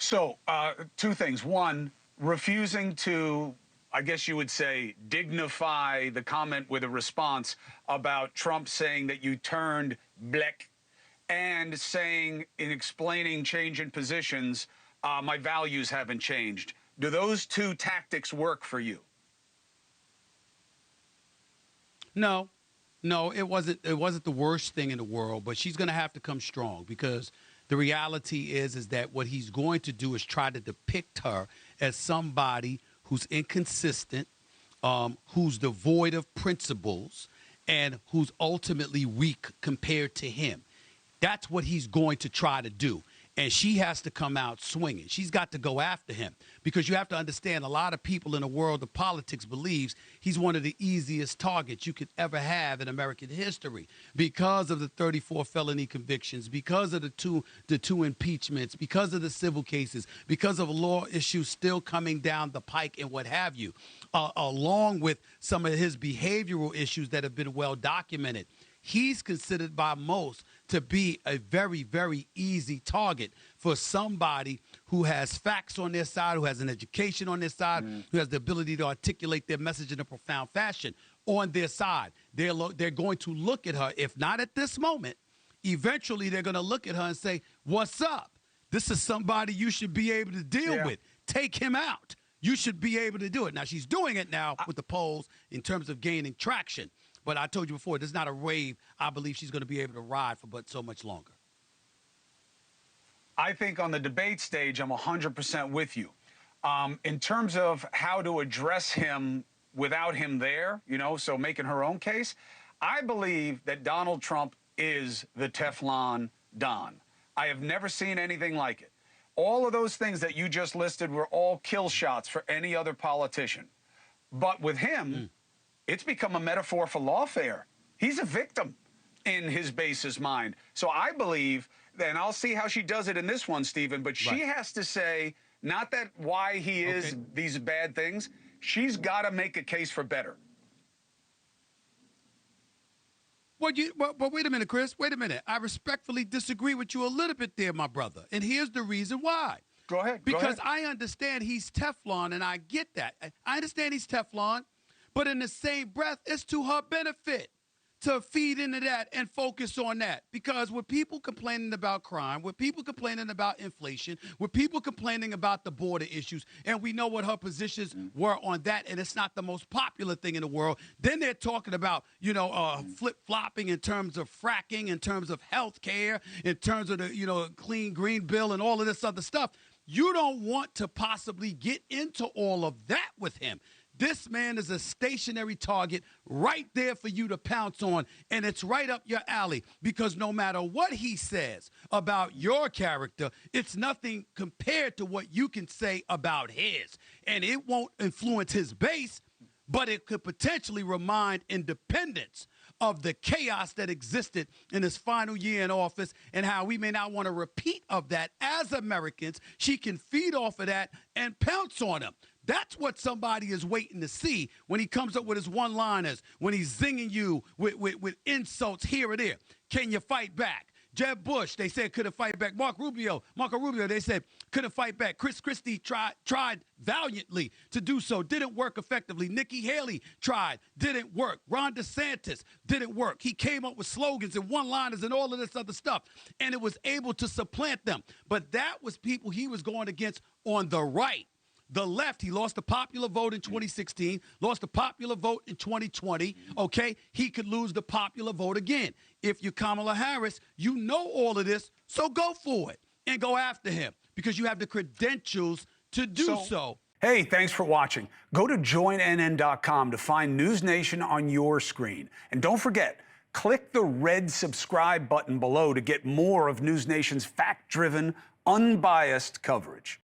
So, two things. One, refusing to, I guess you would say, dignify the comment with a response about Trump saying that you turned black, and saying, in explaining change in positions, my values haven't changed. Do those two tactics work for you? No, it wasn't. It wasn't the worst thing in the world, but she's going to have to come strong, because the reality is that what he's going to do is try to depict her as somebody who's inconsistent, who's devoid of principles, and who's ultimately weak compared to him. That's what he's going to try to do. And she has to come out swinging. She's got to go after him, because you have to understand, a lot of people in the world of politics believes he's one of the easiest targets you could ever have in American history, because of the 34 felony convictions, because of the two impeachments, because of the civil cases, because of law issues still coming down the pike and what have you, along with some of his behavioral issues that have been well documented. He's considered by most to be a very, very easy target for somebody who has facts on their side, who has an education on their side, who has the ability to articulate their message in a profound fashion on their side. They're going to look at her, if not at this moment, eventually they're going to look at her and say, what's up? This is somebody you should be able to deal with. Take him out. You should be able to do it. Now, she's doing it now with the polls in terms of gaining traction. But I told you before, this is not a wave I believe she's going to be able to ride for but so much longer. I think on the debate stage, I'm 100% with you. In terms of how to address him without him there, so making her own case, I believe that Donald Trump is the Teflon Don. I have never seen anything like it. All of those things that you just listed were all kill shots for any other politician. But with him, it's become a metaphor for lawfare. He's a victim in his base's mind. So I believe, and I'll see how she does it in this one, Stephen, but she has to say, not that why he is these bad things, she's got to make a case for better. Well, but wait a minute, Chris. Wait a minute. I respectfully disagree with you a little bit there, my brother. And here's the reason why. Go ahead. Because I understand he's Teflon, and I get that. I understand he's Teflon. But in the same breath, it's to her benefit to feed into that and focus on that. Because with people complaining about crime, with people complaining about inflation, with people complaining about the border issues, and we know what her positions were on that, and it's not the most popular thing in the world, then they're talking about, flip-flopping in terms of fracking, in terms of health care, in terms of the, clean green bill and all of this other stuff. You don't want to possibly get into all of that with him. This man is a stationary target right there for you to pounce on, and it's right up your alley, because no matter what he says about your character, it's nothing compared to what you can say about his. And it won't influence his base, but it could potentially remind independents of the chaos that existed in his final year in office, and how we may not want a repeat of that as Americans. She can feed off of that and pounce on him. That's what somebody is waiting to see when he comes up with his one-liners, when he's zinging you with insults here or there. Can you fight back? Jeb Bush, they said, couldn't fight back. Marco Rubio, they said, couldn't fight back. Chris Christie tried valiantly to do so, didn't work effectively. Nikki Haley tried, didn't work. Ron DeSantis didn't work. He came up with slogans and one-liners and all of this other stuff, and it was able to supplant them. But that was people he was going against on the right. The left, he lost the popular vote in 2016, lost the popular vote in 2020, okay? He could lose the popular vote again. If you're Kamala Harris, you know all of this, so go for it and go after him, because you have the credentials to do so. Hey, thanks for watching. Go to joinnn.com to find NewsNation on your screen. And don't forget, click the red subscribe button below to get more of NewsNation's fact-driven, unbiased coverage.